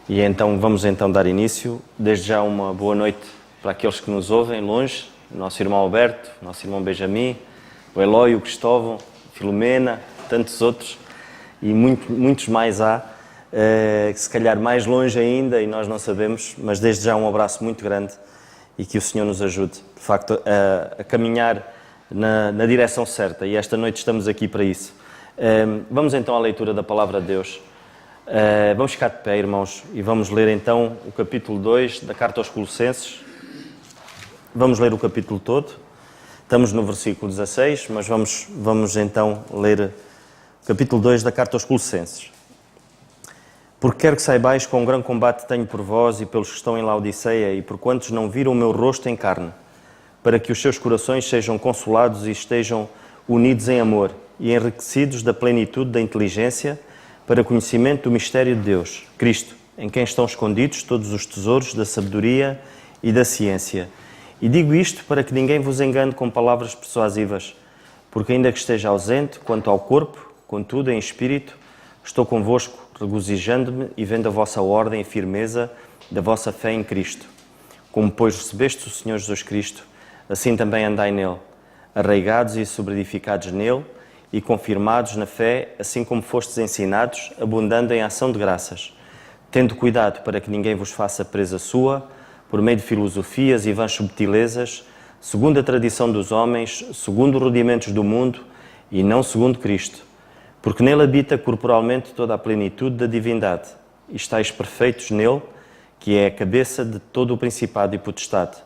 E então vamos então dar início. Desde já uma boa noite para aqueles que nos ouvem longe, o nosso irmão Alberto, o nosso irmão Benjamin, o Eloy, o Cristóvão, a Filomena, tantos outros e muitos mais há, se calhar mais longe ainda e nós não sabemos, mas desde já um abraço muito grande e que o Senhor nos ajude, de facto, a caminhar na direção certa, e esta noite estamos aqui para isso. Vamos então à leitura da Palavra de Deus. Vamos ficar de pé, irmãos, e vamos ler então o capítulo 2 da Carta aos Colossenses. Vamos ler o capítulo todo. Estamos no versículo 16, mas vamos então ler o capítulo 2 da Carta aos Colossenses. Porque quero que saibais quão grande combate tenho por vós e pelos que estão em Laodiceia e por quantos não viram o meu rosto em carne, para que os seus corações sejam consolados e estejam unidos em amor e enriquecidos da plenitude da inteligência para conhecimento do mistério de Deus, Cristo, em quem estão escondidos todos os tesouros da sabedoria e da ciência. E digo isto para que ninguém vos engane com palavras persuasivas, porque ainda que esteja ausente quanto ao corpo, contudo em espírito, estou convosco, regozijando-me e vendo a vossa ordem e firmeza da vossa fé em Cristo. Como, pois, recebestes o Senhor Jesus Cristo, assim também andai nele, arraigados e sobreedificados nele, e confirmados na fé, assim como fostes ensinados, abundando em ação de graças, tendo cuidado para que ninguém vos faça presa sua, por meio de filosofias e vãs subtilezas, segundo a tradição dos homens, segundo os rudimentos do mundo, e não segundo Cristo, porque nele habita corporalmente toda a plenitude da divindade, e estáis perfeitos nele, que é a cabeça de todo o principado e potestade,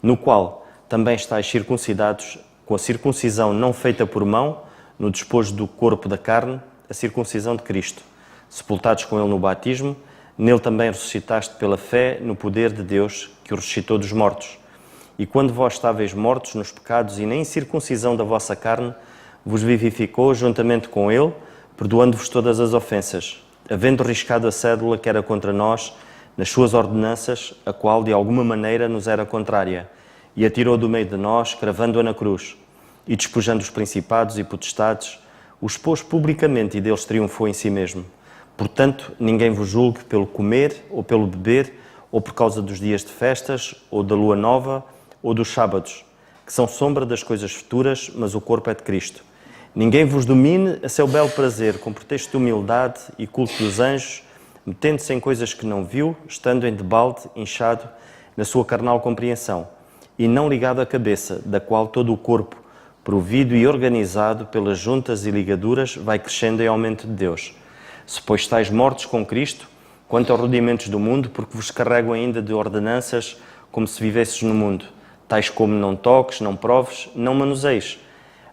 no qual também estáis circuncidados com a circuncisão não feita por mão, no despojo do corpo da carne, a circuncisão de Cristo, sepultados com ele no batismo, nele também ressuscitaste pela fé no poder de Deus, que o ressuscitou dos mortos. E quando vós estáveis mortos nos pecados e na incircuncisão da vossa carne, vos vivificou juntamente com ele, perdoando-vos todas as ofensas, havendo riscado a cédula que era contra nós, nas suas ordenanças, a qual de alguma maneira nos era contrária, e a tirou do meio de nós, cravando-a na cruz. E despojando os principados e potestades, os pôs publicamente e deles triunfou em si mesmo. Portanto, ninguém vos julgue pelo comer ou pelo beber, ou por causa dos dias de festas, ou da lua nova, ou dos sábados, que são sombra das coisas futuras, mas o corpo é de Cristo. Ninguém vos domine a seu belo prazer, com pretexto de humildade e culto dos anjos, metendo-se em coisas que não viu, estando em debalde, inchado, na sua carnal compreensão, e não ligado à cabeça, da qual todo o corpo, provido e organizado pelas juntas e ligaduras, vai crescendo em aumento de Deus. Se, pois, estáis mortos com Cristo, quanto aos rudimentos do mundo, porque vos carrego ainda de ordenanças, como se vivesses no mundo, tais como não toques, não proves, não manuseis,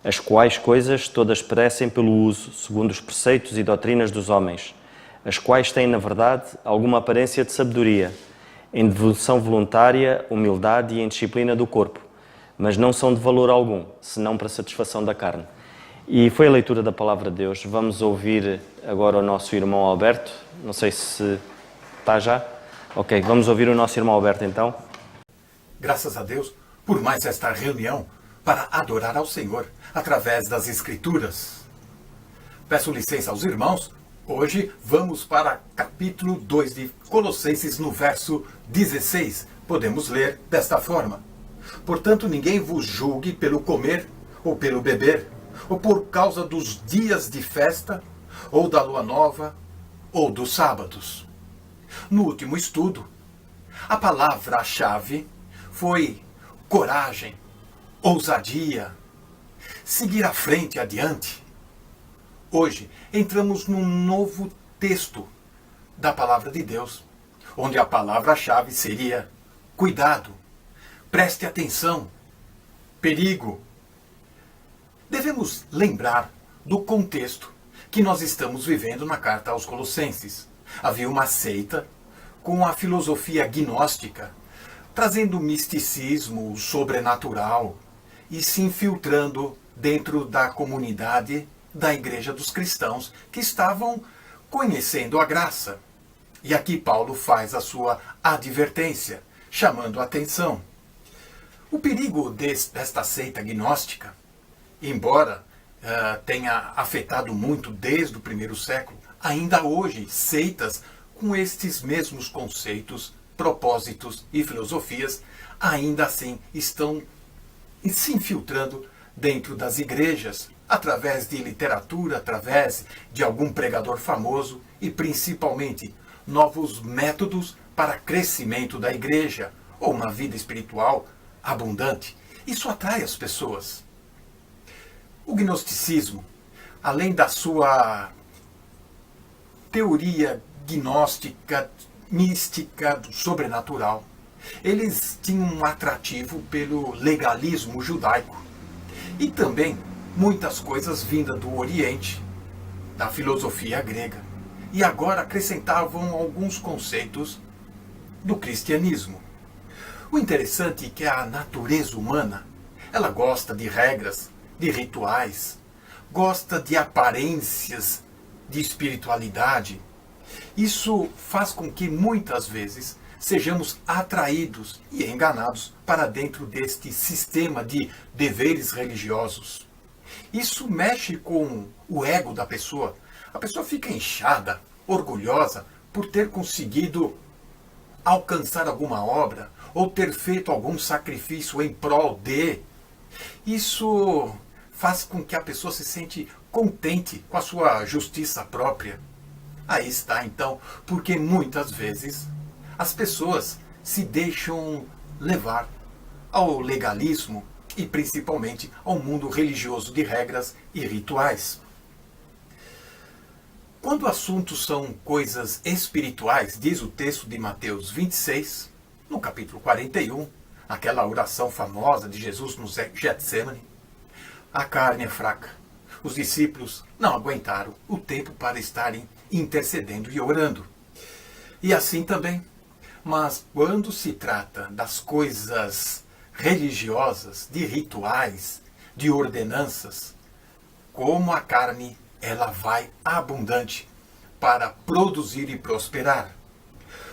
as quais coisas todas perecem pelo uso, segundo os preceitos e doutrinas dos homens, as quais têm, na verdade, alguma aparência de sabedoria, em devoção voluntária, humildade e em disciplina do corpo, mas não são de valor algum, senão para a satisfação da carne. E foi a leitura da Palavra de Deus. Vamos ouvir agora o nosso irmão Alberto. Não sei se está já. Ok, vamos ouvir o nosso irmão Alberto então. Graças a Deus por mais esta reunião para adorar ao Senhor através das Escrituras. Peço licença aos irmãos. Hoje vamos para capítulo 2 de Colossenses, no verso 16. Podemos ler desta forma. Portanto, ninguém vos julgue pelo comer ou pelo beber, ou por causa dos dias de festa, ou da lua nova, ou dos sábados. No último estudo, a palavra-chave foi coragem, ousadia, seguir à frente, adiante. Hoje, entramos num novo texto da palavra de Deus, onde a palavra-chave seria cuidado. Preste atenção. Perigo. Devemos lembrar do contexto que nós estamos vivendo na carta aos Colossenses. Havia uma seita com a filosofia gnóstica, trazendo misticismo sobrenatural e se infiltrando dentro da comunidade da Igreja dos Cristãos que estavam conhecendo a graça. E aqui Paulo faz a sua advertência, chamando a atenção. O perigo desta seita gnóstica, embora tenha afetado muito desde o primeiro século, ainda hoje seitas com estes mesmos conceitos, propósitos e filosofias ainda assim estão se infiltrando dentro das igrejas, através de literatura, através de algum pregador famoso e principalmente novos métodos para crescimento da igreja ou uma vida espiritual abundante. Isso atrai as pessoas. O gnosticismo, além da sua teoria gnóstica, mística, do sobrenatural, eles tinham um atrativo pelo legalismo judaico e também muitas coisas vindas do Oriente, da filosofia grega, e agora acrescentavam alguns conceitos do cristianismo. O interessante é que a natureza humana, ela gosta de regras, de rituais, gosta de aparências de espiritualidade. Isso faz com que muitas vezes sejamos atraídos e enganados para dentro deste sistema de deveres religiosos. Isso mexe com o ego da pessoa. A pessoa fica inchada, orgulhosa por ter conseguido alcançar alguma obra ou ter feito algum sacrifício em prol de. Isso faz com que a pessoa se sente contente com a sua justiça própria. Aí está então, porque muitas vezes as pessoas se deixam levar ao legalismo e principalmente ao mundo religioso de regras e rituais. Quando assuntos são coisas espirituais, diz o texto de Mateus 26, no capítulo 41, aquela oração famosa de Jesus no Getsemane, a carne é fraca. Os discípulos não aguentaram o tempo para estarem intercedendo e orando. E assim também. Mas quando se trata das coisas religiosas, de rituais, de ordenanças, como a carne, ela vai abundante para produzir e prosperar.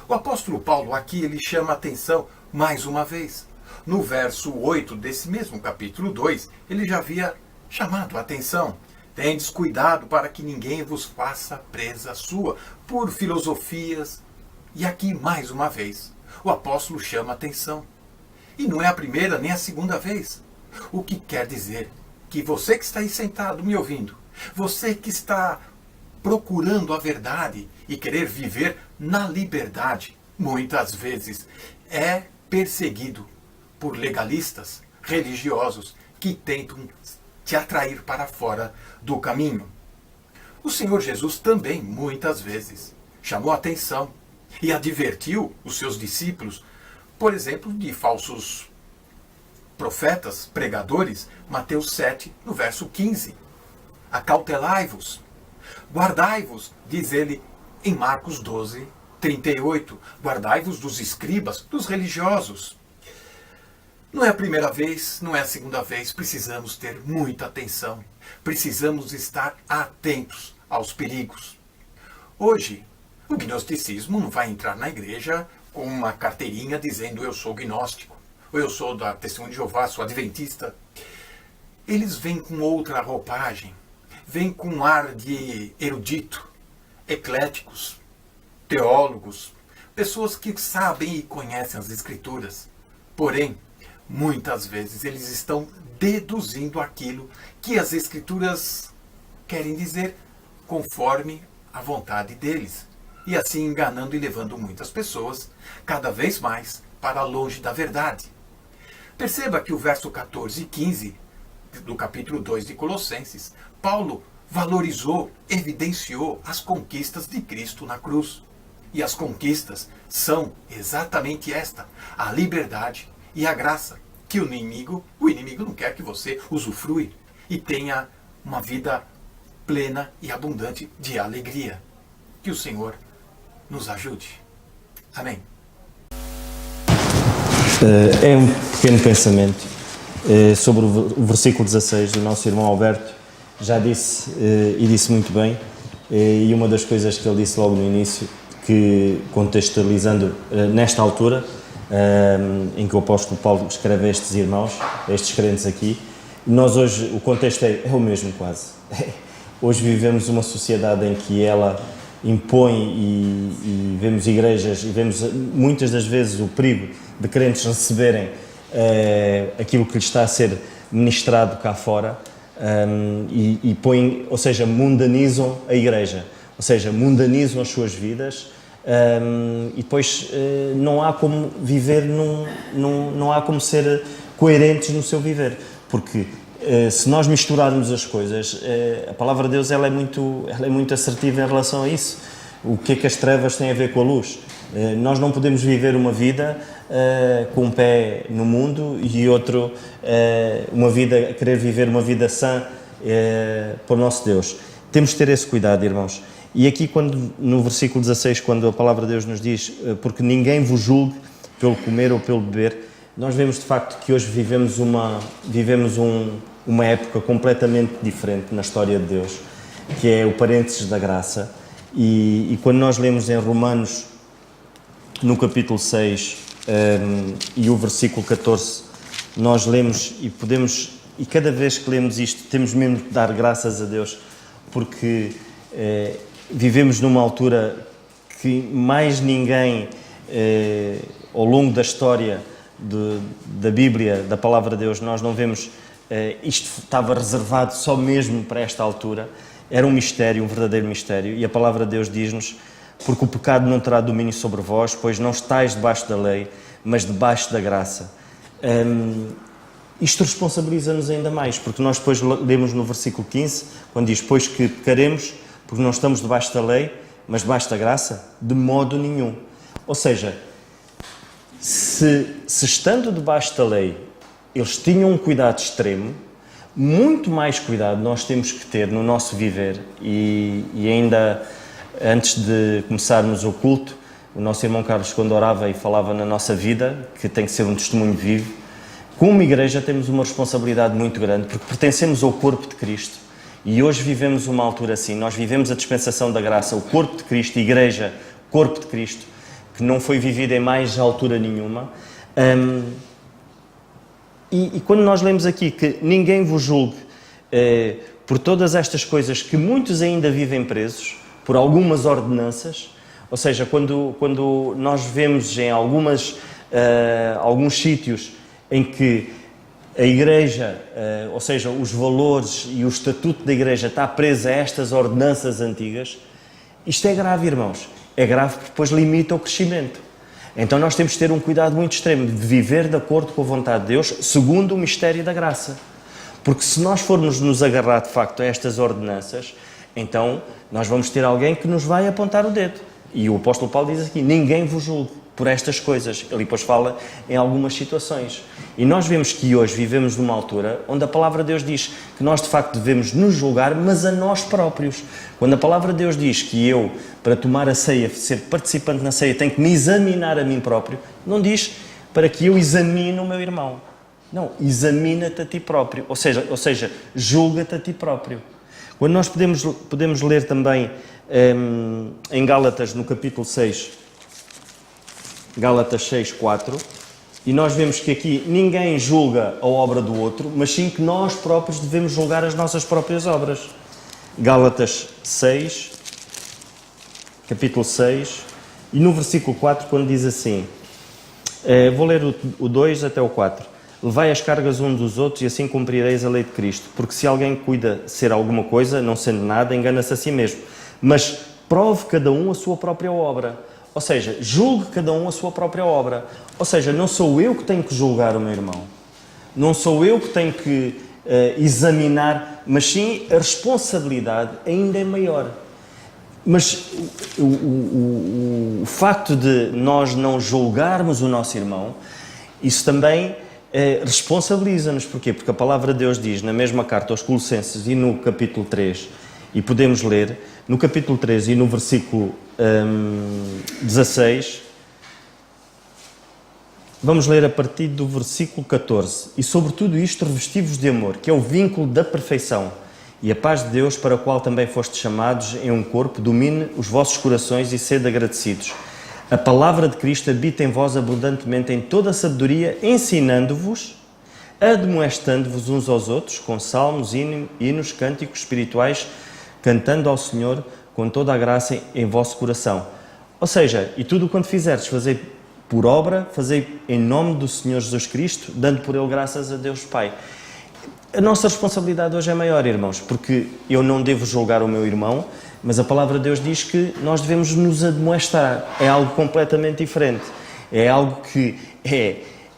O apóstolo Paulo aqui ele chama a atenção mais uma vez. No verso 8 desse mesmo capítulo 2, ele já havia chamado a atenção. Tendes cuidado para que ninguém vos faça presa sua por filosofias. E aqui, mais uma vez, o apóstolo chama a atenção. E não é a primeira nem a segunda vez. O que quer dizer que você que está aí sentado me ouvindo, você que está procurando a verdade e querer viver na liberdade, muitas vezes é perseguido por legalistas religiosos que tentam te atrair para fora do caminho. O Senhor Jesus também, muitas vezes, chamou a atenção e advertiu os seus discípulos, por exemplo, de falsos profetas, pregadores, Mateus 7, no verso 15. Acautelai-vos, guardai-vos, diz ele em Marcos 12, 38. Guardai-vos dos escribas, dos religiosos. Não é a primeira vez, não é a segunda vez, precisamos ter muita atenção. Precisamos estar atentos aos perigos. Hoje, o gnosticismo não vai entrar na igreja com uma carteirinha dizendo eu sou gnóstico, ou eu sou da Testemunha de Jeová, sou adventista. Eles vêm com outra roupagem, vêm com um ar de erudito, ecléticos, teólogos, pessoas que sabem e conhecem as Escrituras. Porém, muitas vezes eles estão deduzindo aquilo que as Escrituras querem dizer conforme a vontade deles. E assim enganando e levando muitas pessoas cada vez mais para longe da verdade. Perceba que o verso 14 e 15 do capítulo 2 de Colossenses, Paulo valorizou, evidenciou as conquistas de Cristo na cruz. E as conquistas são exatamente esta, a liberdade e a graça, que o inimigo não quer que você usufrui e tenha uma vida plena e abundante de alegria. Que o Senhor nos ajude. Amém. É um pequeno pensamento sobre o versículo 16 do nosso irmão Alberto. Já disse, e disse muito bem, e uma das coisas que ele disse logo no início, que contextualizando nesta altura, em que o apóstolo Paulo escreve a estes irmãos, a estes crentes aqui, nós hoje, o contexto é o mesmo quase. Hoje vivemos uma sociedade em que ela impõe e vemos igrejas e vemos muitas das vezes o perigo de crentes receberem aquilo que lhes está a ser ministrado cá fora e põem, ou seja, mundanizam a igreja, ou seja, mundanizam as suas vidas e depois não há como viver, não há como ser coerentes no seu viver, porque se nós misturarmos as coisas, a palavra de Deus ela é muito assertiva em relação a isso. O que é que as trevas têm a ver com a luz? Nós não podemos viver uma vida com um pé no mundo e outro, querer viver uma vida sã para o nosso Deus. Temos de ter esse cuidado, irmãos. E aqui, no versículo 16, quando a palavra de Deus nos diz porque ninguém vos julgue pelo comer ou pelo beber, nós vemos de facto que hoje vivemos uma época completamente diferente na história de Deus, que é o parênteses da graça. E quando nós lemos em Romanos, no capítulo 6 e o versículo 14, nós lemos e cada vez que lemos isto temos mesmo de dar graças a Deus, porque vivemos numa altura que mais ninguém ao longo da história da Bíblia, da Palavra de Deus, nós não vemos isto estava reservado só mesmo para esta altura. Era um mistério, um verdadeiro mistério, e a Palavra de Deus diz-nos: porque o pecado não terá domínio sobre vós, pois não estáis debaixo da lei, mas debaixo da graça. Isto responsabiliza-nos ainda mais, porque nós depois lemos no versículo 15, quando diz: pois que pecaremos, porque não estamos debaixo da lei, mas debaixo da graça? De modo nenhum. Ou seja, se estando debaixo da lei, eles tinham um cuidado extremo, muito mais cuidado nós temos que ter no nosso viver. E ainda antes de começarmos o culto, o nosso irmão Carlos, quando orava e falava na nossa vida, que tem que ser um testemunho vivo, como igreja temos uma responsabilidade muito grande, porque pertencemos ao corpo de Cristo. E hoje vivemos uma altura assim, nós vivemos a dispensação da graça, o corpo de Cristo, a igreja, corpo de Cristo, que não foi vivida em mais altura nenhuma. E quando nós lemos aqui que ninguém vos julgue por todas estas coisas que muitos ainda vivem presos, por algumas ordenanças, ou seja, quando nós vemos em alguns sítios em que a igreja, ou seja, os valores e o estatuto da igreja está preso a estas ordenanças antigas, isto é grave, irmãos. É grave porque depois limita o crescimento. Então nós temos de ter um cuidado muito extremo de viver de acordo com a vontade de Deus, segundo o mistério da graça. Porque se nós formos nos agarrar de facto a estas ordenanças, então nós vamos ter alguém que nos vai apontar o dedo. E o apóstolo Paulo diz aqui: ninguém vos julgue por estas coisas. Ele depois fala em algumas situações. E nós vemos que hoje vivemos numa altura onde a palavra de Deus diz que nós de facto devemos nos julgar, mas a nós próprios. Quando a palavra de Deus diz que eu, para tomar a ceia, ser participante na ceia, tenho que me examinar a mim próprio, não diz para que eu examine o meu irmão. Não, examina-te a ti próprio. Ou seja, julga-te a ti próprio. Quando nós podemos ler também em Gálatas, no capítulo 6, Gálatas 6, 4, e nós vemos que aqui ninguém julga a obra do outro, mas sim que nós próprios devemos julgar as nossas próprias obras. Gálatas 6, capítulo 6, e no versículo 4, quando diz assim, vou ler o 2 até o 4. Levai as cargas uns dos outros e assim cumprireis a lei de Cristo, porque se alguém cuida ser alguma coisa, não sendo nada, engana-se a si mesmo. Mas prove cada um a sua própria obra. Ou seja, julgue cada um a sua própria obra. Ou seja, não sou eu que tenho que julgar o meu irmão. Não sou eu que tenho que examinar, mas sim a responsabilidade ainda é maior. Mas o facto de nós não julgarmos o nosso irmão, isso também responsabiliza-nos. Porquê? Porque a palavra de Deus diz na mesma carta aos Colossenses e no capítulo 3, e podemos ler no capítulo 3 e no versículo 16, vamos ler a partir do versículo 14. E sobre tudo isto revesti-vos de amor, que é o vínculo da perfeição, e a paz de Deus, para a qual também fostes chamados em um corpo, domine os vossos corações e sede agradecidos. A palavra de Cristo habita em vós abundantemente em toda a sabedoria, ensinando-vos, admoestando-vos uns aos outros, com salmos, hinos, cânticos espirituais, cantando ao Senhor com toda a graça em vosso coração. Ou seja, e tudo quanto fizerdes, fazei por obra, fazei em nome do Senhor Jesus Cristo, dando por Ele graças a Deus Pai. A nossa responsabilidade hoje é maior, irmãos, porque eu não devo julgar o meu irmão, mas a palavra de Deus diz que nós devemos nos admoestar. É algo completamente diferente. É algo que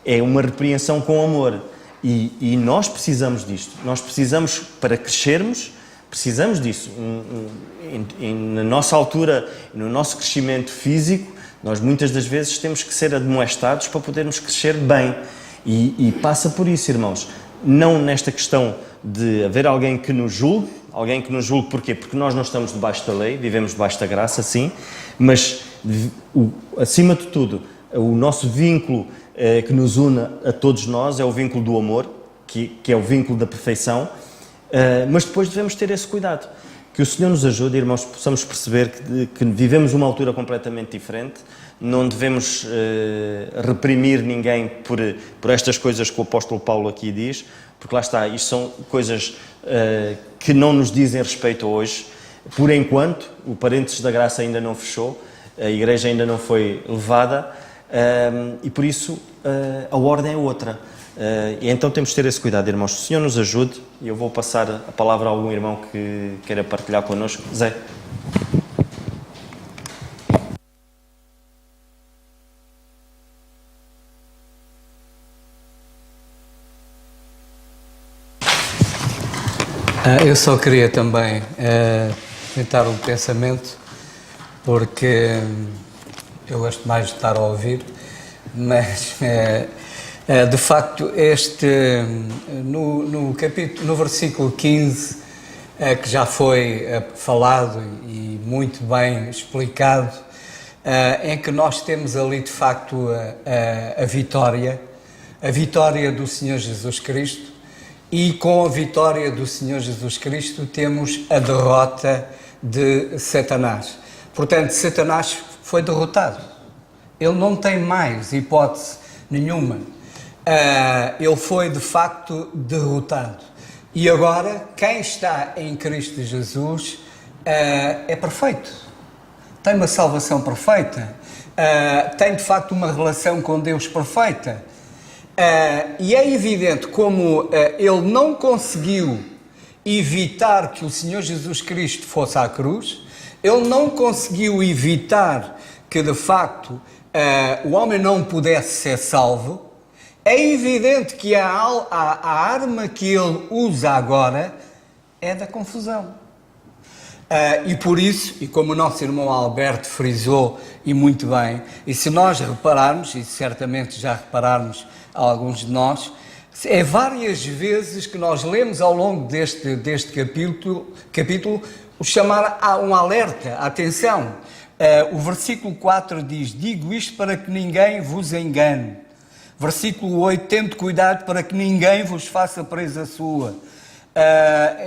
é uma repreensão com amor. E nós precisamos disto. Nós precisamos, para crescermos, precisamos disso. Na nossa altura, no nosso crescimento físico, nós muitas das vezes temos que ser admoestados para podermos crescer bem. E passa por isso, irmãos. Não nesta questão de haver alguém que nos julgue. Alguém que nos julgue porquê? Porque nós não estamos debaixo da lei, vivemos debaixo da graça, sim. Mas, acima de tudo, o nosso vínculo que nos une a todos nós é o vínculo do amor, que é o vínculo da perfeição, mas depois devemos ter esse cuidado. Que o Senhor nos ajude, irmãos, possamos perceber que vivemos uma altura completamente diferente, não devemos reprimir ninguém por estas coisas que o apóstolo Paulo aqui diz, porque lá está, isto são coisas que não nos dizem respeito hoje. Por enquanto, o parênteses da graça ainda não fechou, a igreja ainda não foi levada, e por isso a ordem é outra. E então temos de ter esse cuidado, irmãos. O Senhor nos ajude, e eu vou passar a palavra a algum irmão que queira partilhar connosco. Zé. Eu só queria também tentar um pensamento, porque eu gosto mais de estar a ouvir, mas de facto no versículo 15, que já foi falado e muito bem explicado, em que nós temos ali de facto a vitória do Senhor Jesus Cristo, e com a vitória do Senhor Jesus Cristo temos a derrota de Satanás. Portanto, Satanás foi derrotado. Ele não tem mais hipótese nenhuma. Ele foi de facto derrotado. E agora, quem está em Cristo Jesus é perfeito. Tem uma salvação perfeita. Tem de facto uma relação com Deus perfeita. E é evidente como ele não conseguiu evitar que o Senhor Jesus Cristo fosse à cruz, ele não conseguiu evitar que de facto o homem não pudesse ser salvo. É evidente que a arma que ele usa agora é da confusão. E por isso, e como o nosso irmão Alberto frisou, e muito bem, e se nós repararmos, e certamente já repararmos alguns de nós, é várias vezes que nós lemos ao longo deste capítulo o chamar a um alerta, atenção. O versículo 4 diz: digo isto para que ninguém vos engane. Versículo 8, tende cuidado para que ninguém vos faça presa sua.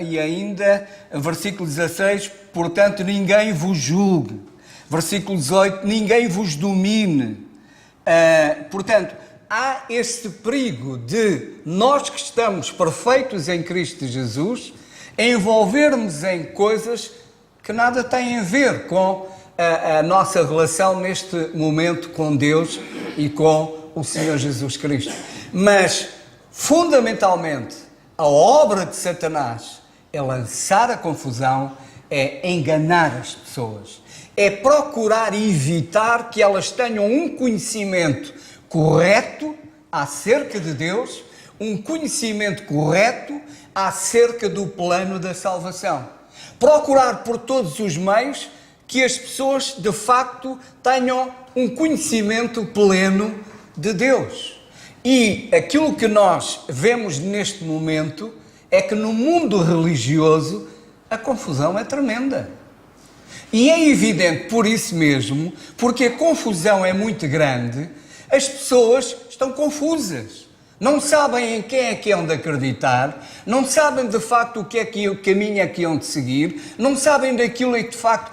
E ainda, versículo 16, portanto ninguém vos julgue. Versículo 18, ninguém vos domine. Portanto, há este perigo de nós que estamos perfeitos em Cristo Jesus envolvermos em coisas que nada têm a ver com a nossa relação neste momento com Deus e com o Senhor Jesus Cristo. Mas, fundamentalmente, a obra de Satanás é lançar a confusão, é enganar as pessoas, é procurar evitar que elas tenham um conhecimento correto acerca de Deus, um conhecimento correto acerca do plano da salvação. Procurar por todos os meios que as pessoas de facto tenham um conhecimento pleno de Deus. E aquilo que nós vemos neste momento é que no mundo religioso a confusão é tremenda. E é evidente por isso mesmo, porque a confusão é muito grande, as pessoas estão confusas. Não sabem em quem é que hão de acreditar, não sabem de facto o caminho é que hão de seguir, não sabem daquilo que de facto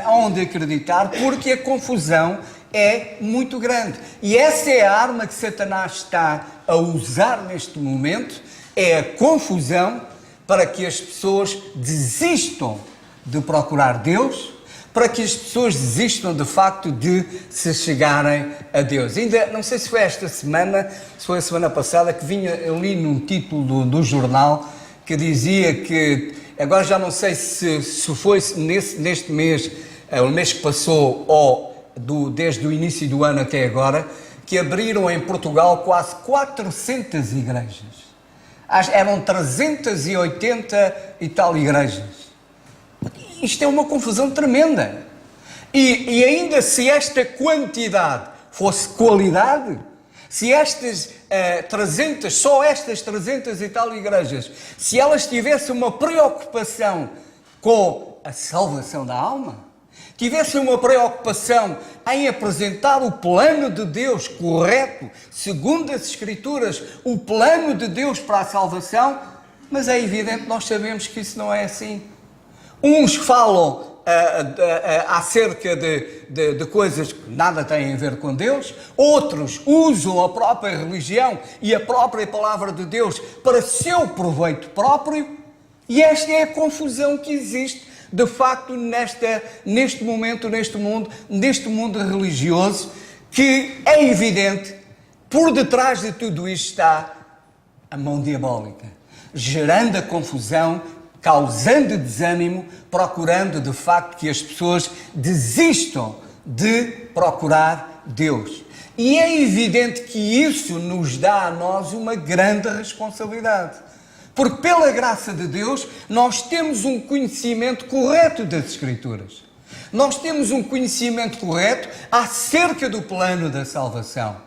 onde acreditar, porque a confusão é muito grande. E essa é a arma que Satanás está a usar neste momento, é a confusão para que as pessoas desistam de procurar Deus, para que as pessoas desistam de facto de se chegarem a Deus. Ainda, não sei se foi esta semana, se foi a semana passada, que vinha ali num título do jornal, que dizia que, agora já não sei se foi neste mês, o mês que passou, ou desde o início do ano até agora, que abriram em Portugal quase 400 igrejas. Eram 380 e tal igrejas. Isto é uma confusão tremenda. E ainda se esta quantidade fosse qualidade, se estas 300, só estas 300 e tal igrejas, se elas tivessem uma preocupação com a salvação da alma, tivessem uma preocupação em apresentar o plano de Deus correto, segundo as Escrituras, o plano de Deus para a salvação, mas é evidente, nós sabemos que isso não é assim. Uns falam acerca de coisas que nada têm a ver com Deus, outros usam a própria religião e a própria palavra de Deus para seu proveito próprio, e esta é a confusão que existe, de facto, neste momento, neste mundo religioso, que é evidente, por detrás de tudo isto está a mão diabólica, gerando a confusão, causando desânimo, procurando de facto que as pessoas desistam de procurar Deus. E é evidente que isso nos dá a nós uma grande responsabilidade. Porque pela graça de Deus nós temos um conhecimento correto das Escrituras. Nós temos um conhecimento correto acerca do plano da salvação.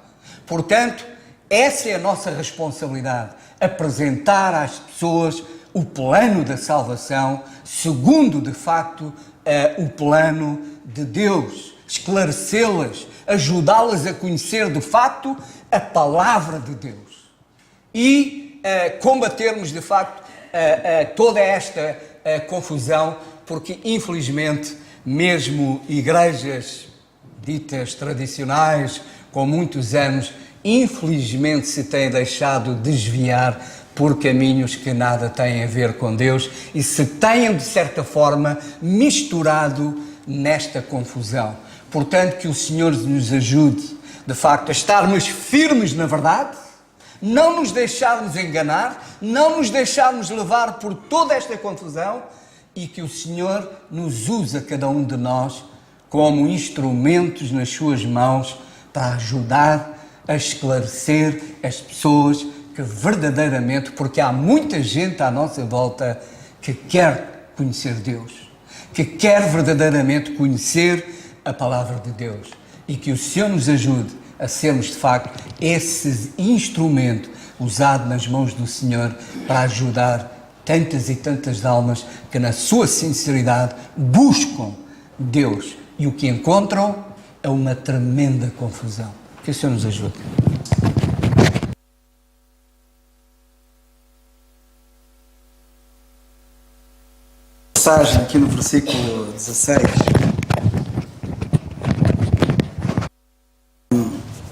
Portanto, essa é a nossa responsabilidade, apresentar às pessoas o plano da salvação, segundo, de facto, o plano de Deus. Esclarecê-las, ajudá-las a conhecer, de facto, a palavra de Deus. E combatermos, de facto, toda esta confusão, porque, infelizmente, mesmo igrejas ditas tradicionais, com muitos anos, infelizmente se têm deixado desviar por caminhos que nada têm a ver com Deus e se têm, de certa forma, misturado nesta confusão. Portanto, que o Senhor nos ajude, de facto, a estarmos firmes na verdade, não nos deixarmos enganar, não nos deixarmos levar por toda esta confusão e que o Senhor nos use a cada um de nós como instrumentos nas suas mãos para ajudar a esclarecer as pessoas que verdadeiramente, porque há muita gente à nossa volta que quer conhecer Deus, que quer verdadeiramente conhecer a palavra de Deus e que o Senhor nos ajude a sermos de facto esse instrumento usado nas mãos do Senhor para ajudar tantas e tantas almas que na sua sinceridade buscam Deus e o que encontram é uma tremenda confusão. Que o Senhor nos ajude. Passagem aqui no versículo 16.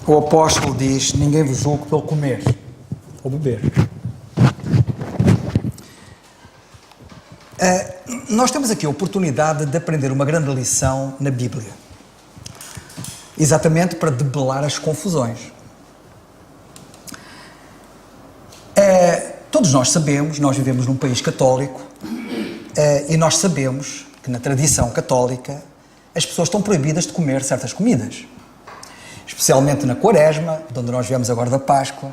O apóstolo diz: ninguém vos julgue pelo comer ou beber. Nós temos aqui a oportunidade de aprender uma grande lição na Bíblia, exatamente para debelar as confusões. Todos nós sabemos, nós vivemos num país católico, e nós sabemos que na tradição católica as pessoas estão proibidas de comer certas comidas, especialmente na Quaresma, de onde nós viemos agora da Páscoa,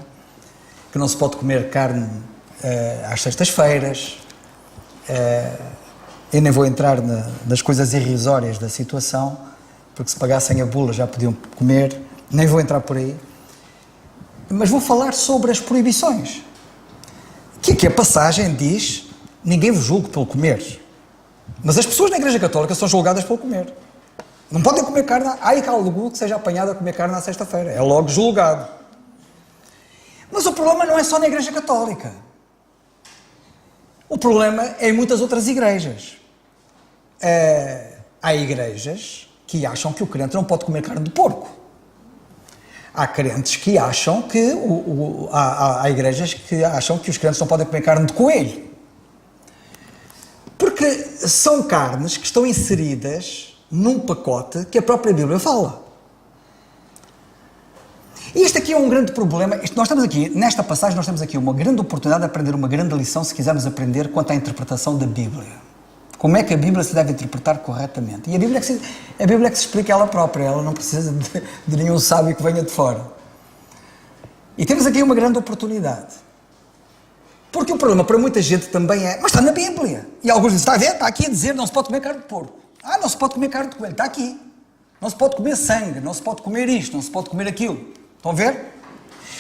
que não se pode comer carne às sextas-feiras. Eu nem vou entrar nas coisas irrisórias da situação, porque se pagassem a bula já podiam comer, nem vou entrar por aí, mas vou falar sobre as proibições, que aqui a passagem diz: ninguém vos julgue pelo comer, mas as pessoas na Igreja Católica são julgadas pelo comer, não podem comer carne. Ai, que algum que seja apanhado a comer carne na sexta-feira, é logo julgado. Mas o problema não é só na Igreja Católica, o problema é em muitas outras igrejas. Há igrejas que acham que o crente não pode comer carne de porco. Há crentes que acham que... há igrejas que acham que os crentes não podem comer carne de coelho. Porque Porque são carnes que estão inseridas num pacote que a própria Bíblia fala. E isto aqui é um grande problema. Nós estamos aqui, nesta passagem, nós temos aqui uma grande oportunidade de aprender uma grande lição, se quisermos aprender, quanto à interpretação da Bíblia. Como é que a Bíblia se deve interpretar corretamente. E a Bíblia é que se explica ela própria, ela não precisa de nenhum sábio que venha de fora. E temos aqui uma grande oportunidade. Porque o problema para muita gente também é, mas está na Bíblia. E alguns dizem, está a ver? Está aqui a dizer, não se pode comer carne de porco. Ah, não se pode comer carne de coelho, está aqui. Não se pode comer sangue, não se pode comer isto, não se pode comer aquilo. Estão a ver?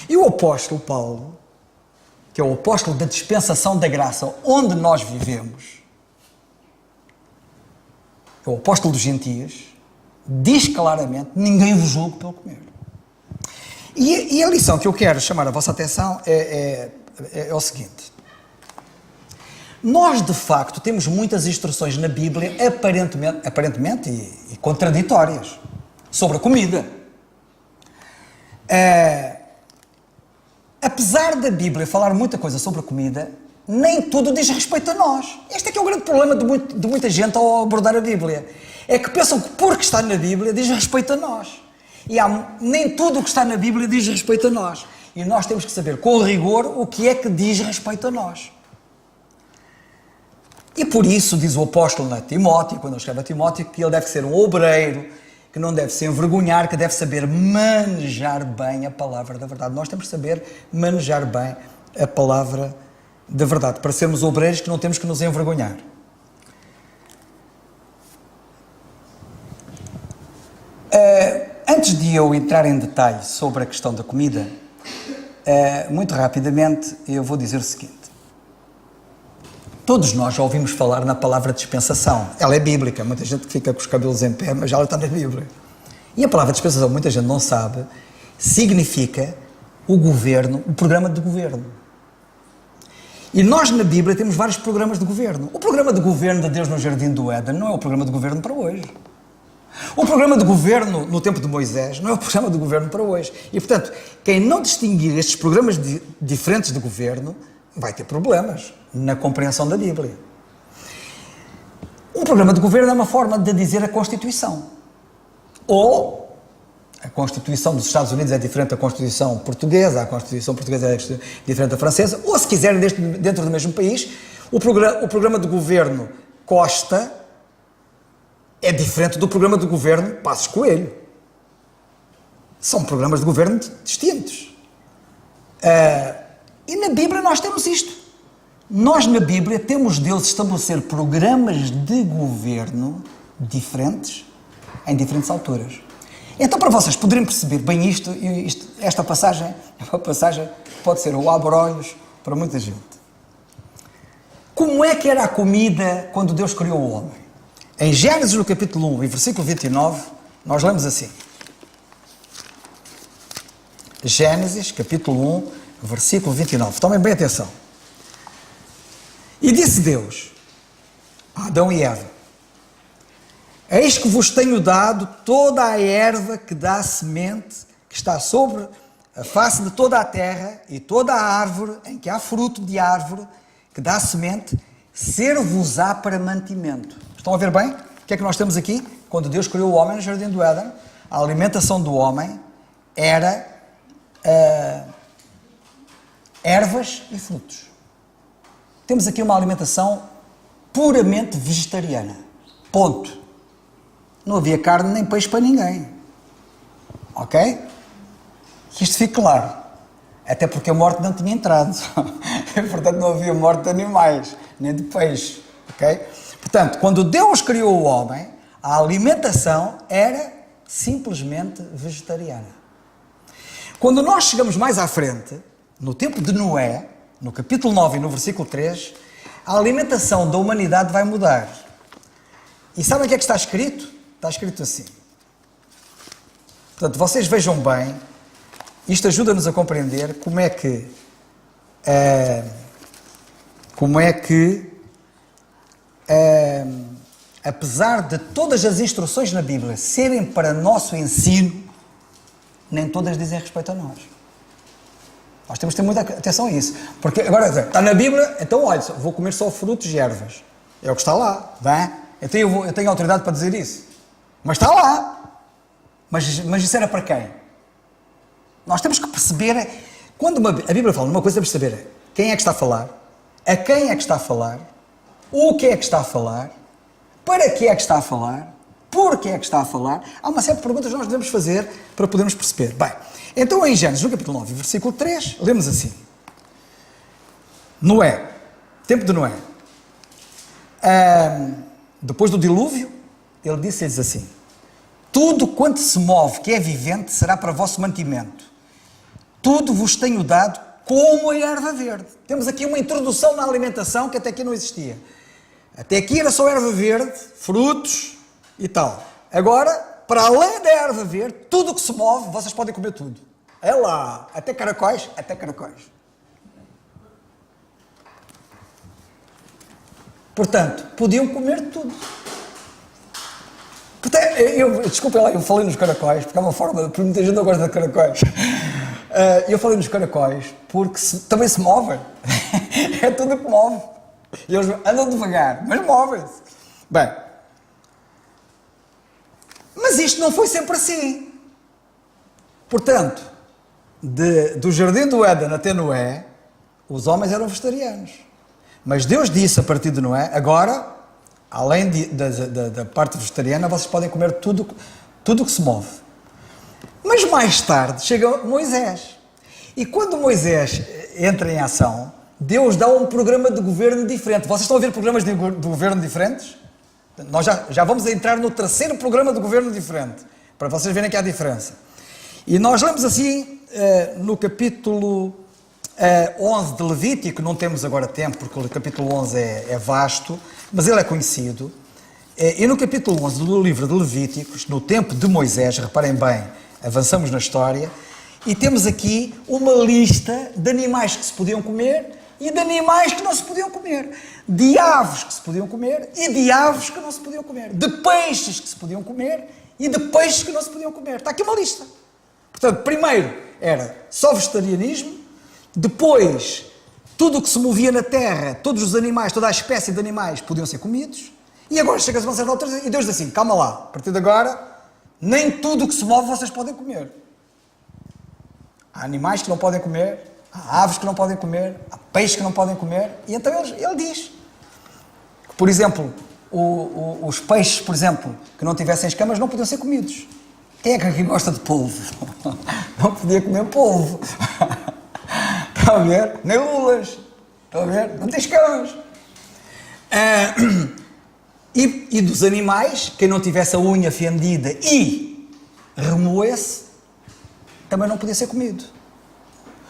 E o apóstolo Paulo, que é o apóstolo da dispensação da graça, onde nós vivemos, é o apóstolo dos gentios, diz claramente, ninguém vos julgue pelo comer. E a lição que eu quero chamar a vossa atenção é o seguinte. Nós, de facto, temos muitas instruções na Bíblia, aparentemente e contraditórias, sobre a comida. Apesar da Bíblia falar muita coisa sobre a comida, nem tudo diz respeito a nós. Este é que é o grande problema de muita gente ao abordar a Bíblia. É que pensam que porque está na Bíblia diz respeito a nós. E nem tudo o que está na Bíblia diz respeito a nós. E nós temos que saber com rigor o que é que diz respeito a nós. E por isso diz o apóstolo a Timóteo, quando ele escreve a Timóteo, que ele deve ser um obreiro, que não deve se envergonhar, que deve saber manejar bem a palavra da verdade. Nós temos que saber manejar bem a palavra da verdade, para sermos obreiros que não temos que nos envergonhar. Antes de eu entrar em detalhe sobre a questão da comida, muito rapidamente eu vou dizer o seguinte. Todos nós já ouvimos falar na palavra dispensação. Ela é bíblica, muita gente fica com os cabelos em pé, mas ela está na Bíblia. E a palavra dispensação, muita gente não sabe, significa o governo, o programa de governo. E nós na Bíblia temos vários programas de governo. O programa de governo de Deus no Jardim do Éden não é o programa de governo para hoje. O programa de governo no tempo de Moisés não é o programa de governo para hoje. E, portanto, quem não distinguir estes programas diferentes de governo vai ter problemas na compreensão da Bíblia. Um programa de governo é uma forma de dizer a Constituição. Ou a Constituição dos Estados Unidos é diferente da Constituição portuguesa, a Constituição portuguesa é diferente da francesa, ou se quiserem dentro do mesmo país, o programa de governo Costa é diferente do programa de governo Passos Coelho. São programas de governo distintos. E na Bíblia nós temos isto. Nós na Bíblia temos Deus estabelecer programas de governo diferentes em diferentes alturas. Então, para vocês poderem perceber bem esta passagem é uma passagem que pode ser o abre-olhos para muita gente. Como é que era a comida quando Deus criou o homem? Em Gênesis, no capítulo 1, e versículo 29, nós lemos assim. Gênesis, capítulo 1, versículo 29. Tomem bem atenção. E disse Deus a Adão e Eva: eis que vos tenho dado toda a erva que dá semente, que está sobre a face de toda a terra, e toda a árvore em que há fruto de árvore, que dá semente, ser-vos-á para mantimento. Estão a ver bem? O que é que nós temos aqui? Quando Deus criou o homem no Jardim do Éden, a alimentação do homem era ervas e frutos. Temos aqui uma alimentação puramente vegetariana. Ponto. Não havia carne nem peixe para ninguém. Ok? Que isto fique claro. Até porque a morte não tinha entrado. Portanto, não havia morte de animais, nem de peixe. Ok? Portanto, quando Deus criou o homem, a alimentação era simplesmente vegetariana. Quando nós chegamos mais à frente, no tempo de Noé, no capítulo 9 e no versículo 3, a alimentação da humanidade vai mudar. E sabem o que é que está escrito? Está escrito assim. Portanto, vocês vejam bem, isto ajuda-nos a compreender como é que apesar de todas as instruções na Bíblia serem para nosso ensino, nem todas dizem respeito a nós. Nós temos que ter muita atenção a isso. Porque agora, está na Bíblia, então olha, vou comer só frutos e ervas. É o que está lá, não é? Então eu tenho autoridade para dizer isso. Mas está lá. Mas isso era para quem? Nós temos que perceber, quando a Bíblia fala numa coisa, temos que saber quem é que está a falar, a quem é que está a falar, o que é que está a falar, para que é que está a falar, por que é que está a falar. Há uma série de perguntas que nós devemos fazer para podermos perceber. Bem, então em Gênesis, no capítulo 9, versículo 3, lemos assim. Noé, tempo de Noé. Depois do dilúvio, ele disse-lhes assim: tudo quanto se move, que é vivente, será para vosso mantimento. Tudo vos tenho dado como a erva verde. Temos aqui uma introdução na alimentação que até aqui não existia. Até aqui era só erva verde, frutos e tal. Agora, para além da erva verde, tudo que se move, vocês podem comer tudo. É lá, até caracóis, até caracóis. Portanto, podiam comer tudo. Desculpem lá, eu falei nos caracóis, porque é uma forma, porque muita gente não gosta de caracóis. Eu falei nos caracóis porque também se movem. É tudo que move. Eles andam devagar, mas movem-se. Bem, mas isto não foi sempre assim. Portanto, do jardim do Éden até Noé, os homens eram vegetarianos. Mas Deus disse a partir de Noé, agora, além da parte vegetariana, vocês podem comer tudo que se move. Mas mais tarde chega Moisés. E quando Moisés entra em ação, Deus dá um programa de governo diferente. Vocês estão a ver programas de governo diferentes? Nós já vamos entrar no terceiro programa de governo diferente, para vocês verem que há diferença. E nós lemos assim, no capítulo 11 de Levítico, não temos agora tempo, porque o capítulo 11 é vasto, mas ele é conhecido. E no capítulo 11 do livro de Levíticos, no tempo de Moisés, reparem bem, avançamos na história, e temos aqui uma lista de animais que se podiam comer e de animais que não se podiam comer. De aves que se podiam comer e de aves que não se podiam comer. De peixes que se podiam comer e de peixes que não se podiam comer. Está aqui uma lista. Portanto, primeiro era só vegetarianismo, depois tudo o que se movia na terra, todos os animais, toda a espécie de animais podiam ser comidos, e agora chega-se a uma certa altura e Deus diz assim, calma lá, a partir de agora, nem tudo o que se move vocês podem comer. Há animais que não podem comer, há aves que não podem comer, há peixes que não podem comer, e então ele diz que, por exemplo, os peixes, por exemplo, que não tivessem escamas não podiam ser comidos. Quem é que aqui gosta de polvo? Não podia comer polvo. Estão a ver? Nem lulas. Estão a ver? Não tem escamas. E dos animais, quem não tivesse a unha fendida e remoesse, também não podia ser comido.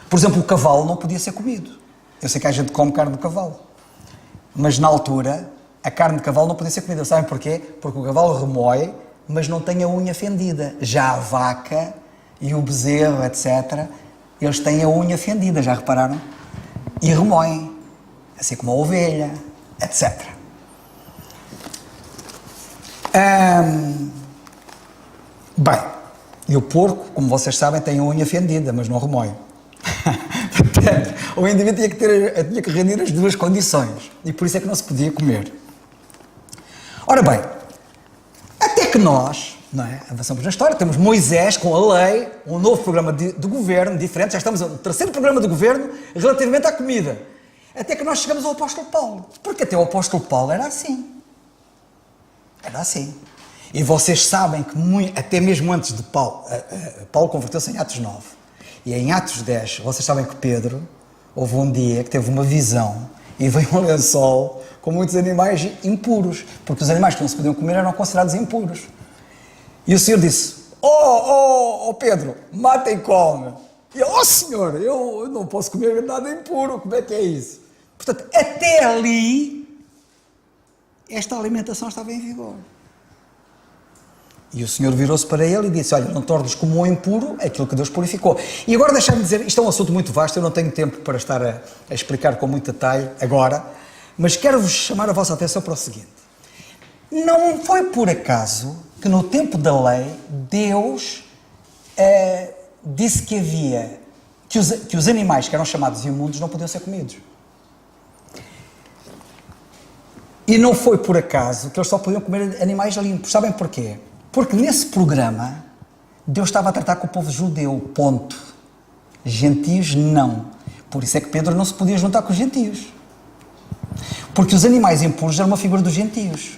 Por exemplo, o cavalo não podia ser comido. Eu sei que a gente come carne de cavalo. Mas na altura, a carne de cavalo não podia ser comida. Sabem porquê? Porque o cavalo remoe, mas não tem a unha fendida. Já a vaca e o bezerro, etc., eles têm a unha fendida, já repararam? E remoem, assim como a ovelha, etc. Bem, e o porco, como vocês sabem, tem a unha fendida, mas não remoe. Portanto, o indivíduo tinha que reunir as duas condições, e por isso é que não se podia comer. Ora bem, até que nós, não é, avançamos na história, temos Moisés com a lei, um novo programa de governo diferente, já estamos no terceiro programa de governo relativamente à comida. Até que nós chegamos ao apóstolo Paulo. Porque até o apóstolo Paulo era assim. Era assim. E vocês sabem que até mesmo antes de Paulo, Paulo converteu-se em Atos 9. E em Atos 10, vocês sabem que Pedro, houve um dia que teve uma visão e veio um lençol com muitos animais impuros, porque os animais que não se podiam comer eram considerados impuros. E o Senhor disse, oh Pedro, mata e come. E ele, Senhor, eu não posso comer nada impuro, como é que é isso? Portanto, até ali, esta alimentação estava em vigor. E o Senhor virou-se para ele e disse, olha, não tornes como um impuro aquilo que Deus purificou. E agora deixa-me dizer, isto é um assunto muito vasto, eu não tenho tempo para estar a explicar com muito detalhe agora, mas quero-vos chamar a vossa atenção para o seguinte. Não foi por acaso que no tempo da lei, Deus disse que havia, que os animais que eram chamados imundos não podiam ser comidos. E não foi por acaso que eles só podiam comer animais limpos. Sabem porquê? Porque nesse programa Deus estava a tratar com o povo judeu, ponto. Gentios não. Por isso é que Pedro não se podia juntar com os gentios. Porque os animais impuros eram uma figura dos gentios.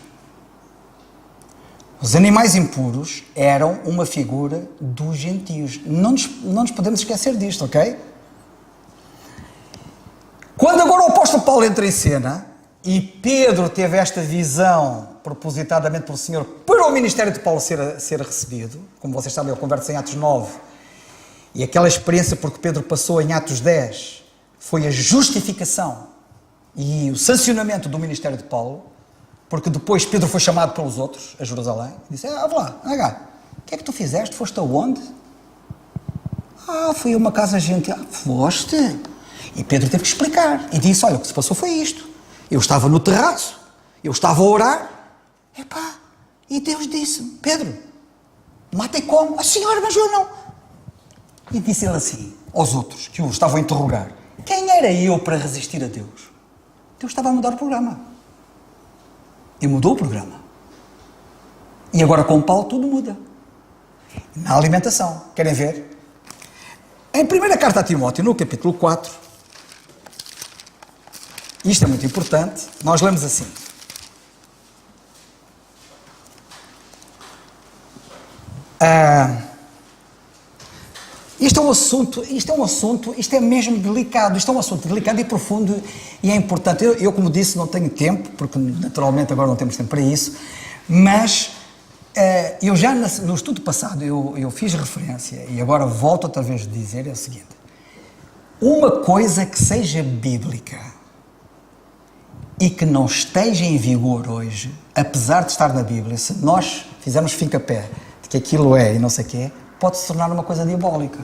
Os animais impuros eram uma figura dos gentios. Não nos podemos esquecer disto, ok? Quando agora o apóstolo Paulo entra em cena e Pedro teve esta visão propositadamente pelo Senhor para o ministério de Paulo ser recebido, como vocês sabem, ele converte-se em Atos 9, e aquela experiência porque Pedro passou em Atos 10 foi a justificação e o sancionamento do ministério de Paulo, porque depois Pedro foi chamado pelos outros a Jerusalém e disse, vá lá, o que é que tu fizeste? Foste aonde? Fui a uma casa gentil. Foste? E Pedro teve que explicar e disse, olha, o que se passou foi isto. Eu estava no terraço, eu estava a orar, e Deus disse-me, Pedro, matem como? Senhor, mas eu não. E disse ele assim, aos outros, que o estavam a interrogar, quem era eu para resistir a Deus? Deus estava a mudar o programa. E mudou o programa. E agora com Paulo tudo muda. Na alimentação, querem ver? Em 1ª carta a Timóteo, no capítulo 4, isto é muito importante, nós lemos assim. Isto é mesmo delicado, isto é um assunto delicado e profundo e é importante. Eu, como disse, não tenho tempo, porque naturalmente agora não temos tempo para isso, mas eu já no estudo passado eu fiz referência e agora volto outra vez a dizer é o seguinte, uma coisa que seja bíblica e que não esteja em vigor hoje, apesar de estar na Bíblia, se nós fizermos fincapé de que aquilo é e não sei o que é, pode se tornar uma coisa diabólica.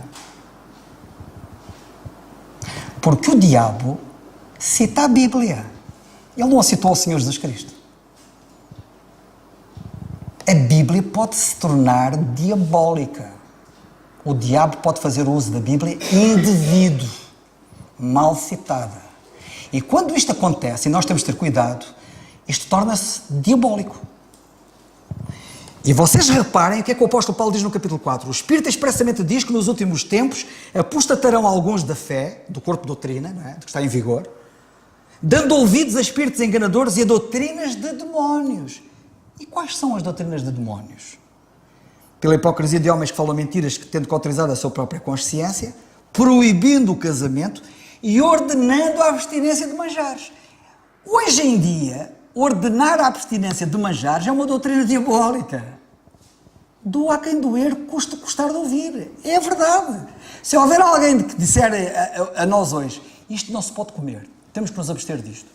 Porque o diabo cita a Bíblia. Ele não a citou ao Senhor Jesus Cristo. A Bíblia pode se tornar diabólica. O diabo pode fazer uso da Bíblia indevido, mal citada. E quando isto acontece, e nós temos de ter cuidado, isto torna-se diabólico. E vocês reparem o que é que o apóstolo Paulo diz no capítulo 4. O Espírito expressamente diz que nos últimos tempos apostatarão alguns da fé, do corpo de doutrina, não é? Do que está em vigor, dando ouvidos a espíritos enganadores e a doutrinas de demónios. E quais são as doutrinas de demónios? Pela hipocrisia de homens que falam mentiras, que tendo cauterizado a sua própria consciência, proibindo o casamento e ordenando a abstinência de manjares. Hoje em dia, ordenar a abstinência de manjares é uma doutrina diabólica. Doa a quem doer, custa custar de ouvir. É verdade. Se houver alguém que disser a nós hoje, isto não se pode comer, temos que nos abster disto.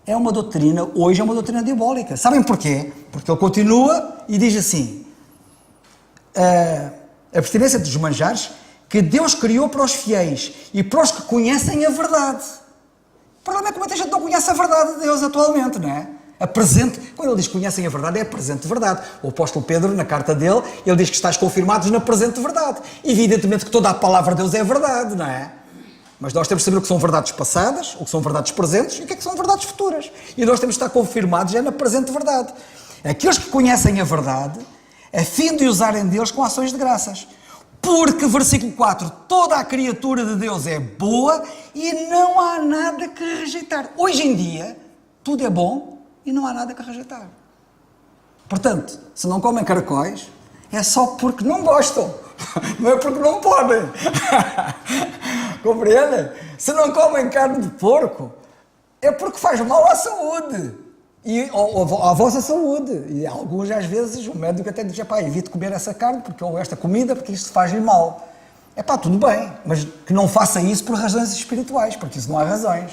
É uma doutrina, hoje é uma doutrina diabólica. Sabem porquê? Porque ele continua e diz assim, a abstinência dos manjares que Deus criou para os fiéis e para os que conhecem a verdade. O problema é que muita gente não conhece a verdade de Deus atualmente, não é? Quando ele diz que conhecem a verdade, é a presente verdade. O apóstolo Pedro, na carta dele, ele diz que estáis confirmados na presente verdade. Evidentemente que toda a palavra de Deus é verdade, não é? Mas nós temos de saber o que são verdades passadas, o que são verdades presentes e o que é que são verdades futuras. E nós temos de estar confirmados já na presente verdade. Aqueles que conhecem a verdade, a fim de usarem deles com ações de graças. Porque, versículo 4, toda a criatura de Deus é boa e não há nada que rejeitar. Hoje em dia, tudo é bom e não há nada que rejeitar. Portanto, se não comem caracóis, é só porque não gostam, não é porque não podem. Compreendem? Se não comem carne de porco, é porque faz mal à saúde. Ou à vossa saúde. E alguns, às vezes, o médico até diz, evite comer essa carne, ou esta comida, porque isto faz-lhe mal. Tudo bem, mas que não faça isso por razões espirituais, porque isso não há razões.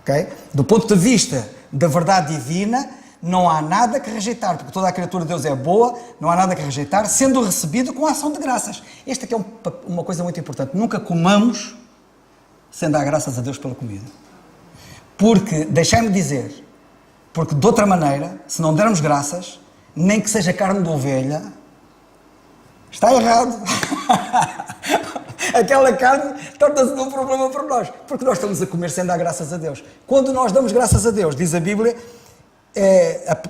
Okay? Do ponto de vista da verdade divina, não há nada que rejeitar, porque toda a criatura de Deus é boa, não há nada que rejeitar, sendo recebido com ação de graças. Esta aqui é uma coisa muito importante. Nunca comamos sem dar graças a Deus pela comida. Porque, deixai-me dizer, porque de outra maneira, se não dermos graças, nem que seja carne de ovelha, está errado. Aquela carne torna-se um problema para nós, porque nós estamos a comer sem dar graças a Deus. Quando nós damos graças a Deus, diz a Bíblia,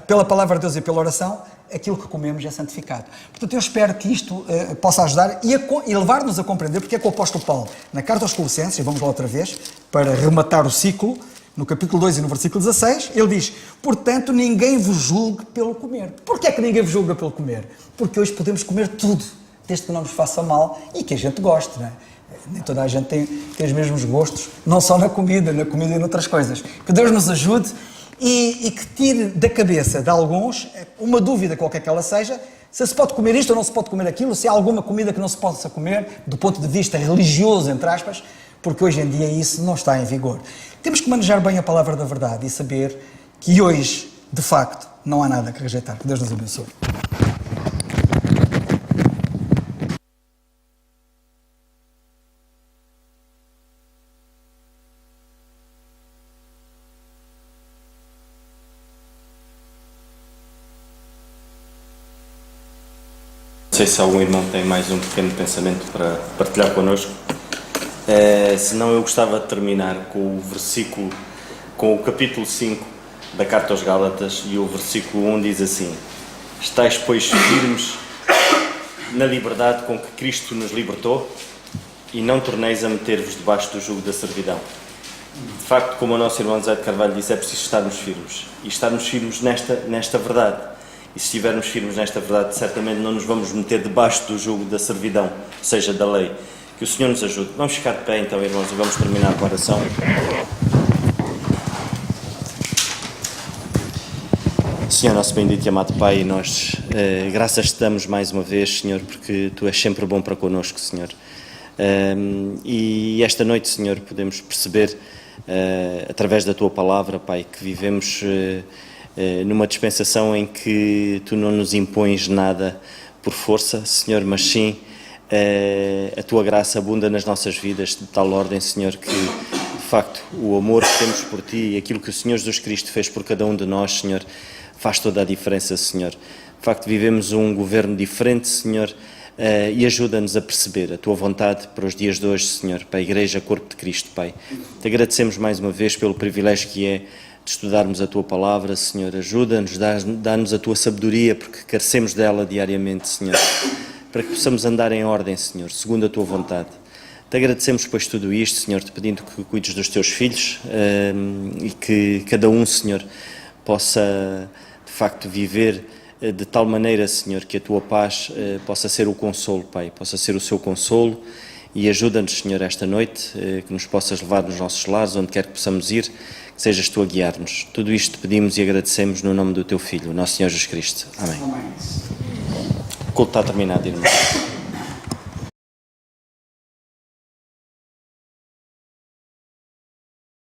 pela palavra de Deus e pela oração, aquilo que comemos é santificado. Portanto, eu espero que isto possa ajudar e levar-nos a compreender porque é que o apóstolo Paulo, na carta aos Colossenses, e vamos lá outra vez, para rematar o ciclo, no capítulo 2 e no versículo 16, ele diz: portanto, ninguém vos julgue pelo comer. Porquê é que ninguém vos julga pelo comer? Porque hoje podemos comer tudo, desde que não nos faça mal e que a gente goste, não é? Nem toda a gente tem os mesmos gostos, não só na comida e noutras coisas. Que Deus nos ajude e que tire da cabeça de alguns uma dúvida qualquer que ela seja, se pode comer isto ou não se pode comer aquilo, se há alguma comida que não se possa comer, do ponto de vista religioso, entre aspas, porque hoje em dia isso não está em vigor. Temos que manejar bem a palavra da verdade e saber que hoje, de facto, não há nada que rejeitar. Que Deus nos abençoe. Não sei se algum irmão tem mais um pequeno pensamento para partilhar connosco. Senão eu gostava de terminar com o versículo, com o capítulo 5 da Carta aos Gálatas, e o versículo 1 diz assim: estais, pois, firmes na liberdade com que Cristo nos libertou, e não torneis a meter-vos debaixo do jugo da servidão. De facto, como o nosso irmão José de Carvalho disse, é preciso estarmos firmes, e estarmos firmes nesta verdade. E se estivermos firmes nesta verdade, certamente não nos vamos meter debaixo do jugo da servidão, ou seja, da lei. Que o Senhor nos ajude. Vamos ficar de pé então, irmãos, e vamos terminar com a oração. Senhor, nosso bendito e amado Pai, nós graças te damos mais uma vez, Senhor, porque Tu és sempre bom para connosco, Senhor. E esta noite, Senhor, podemos perceber, através da Tua palavra, Pai, que vivemos numa dispensação em que Tu não nos impões nada por força, Senhor, mas sim a Tua graça abunda nas nossas vidas de tal ordem, Senhor, que de facto o amor que temos por Ti e aquilo que o Senhor Jesus Cristo fez por cada um de nós, Senhor, faz toda a diferença, Senhor. De facto vivemos um governo diferente, Senhor, e ajuda-nos a perceber a Tua vontade para os dias de hoje, Senhor, para a Igreja Corpo de Cristo, Pai. Te agradecemos mais uma vez pelo privilégio que é de estudarmos a Tua Palavra, Senhor. Ajuda-nos, dá-nos a Tua sabedoria, porque carecemos dela diariamente, Senhor, para que possamos andar em ordem, Senhor, segundo a Tua vontade. Te agradecemos, pois, tudo isto, Senhor, te pedindo que cuides dos Teus filhos e que cada um, Senhor, possa, de facto, viver de tal maneira, Senhor, que a Tua paz possa ser o consolo, Pai, possa ser o Seu consolo, e ajuda-nos, Senhor, esta noite, que nos possas levar nos nossos lares, onde quer que possamos ir, que sejas Tu a guiar-nos. Tudo isto te pedimos e agradecemos no nome do Teu Filho, o nosso Senhor Jesus Cristo. Amém. O culto está terminado, irmãos.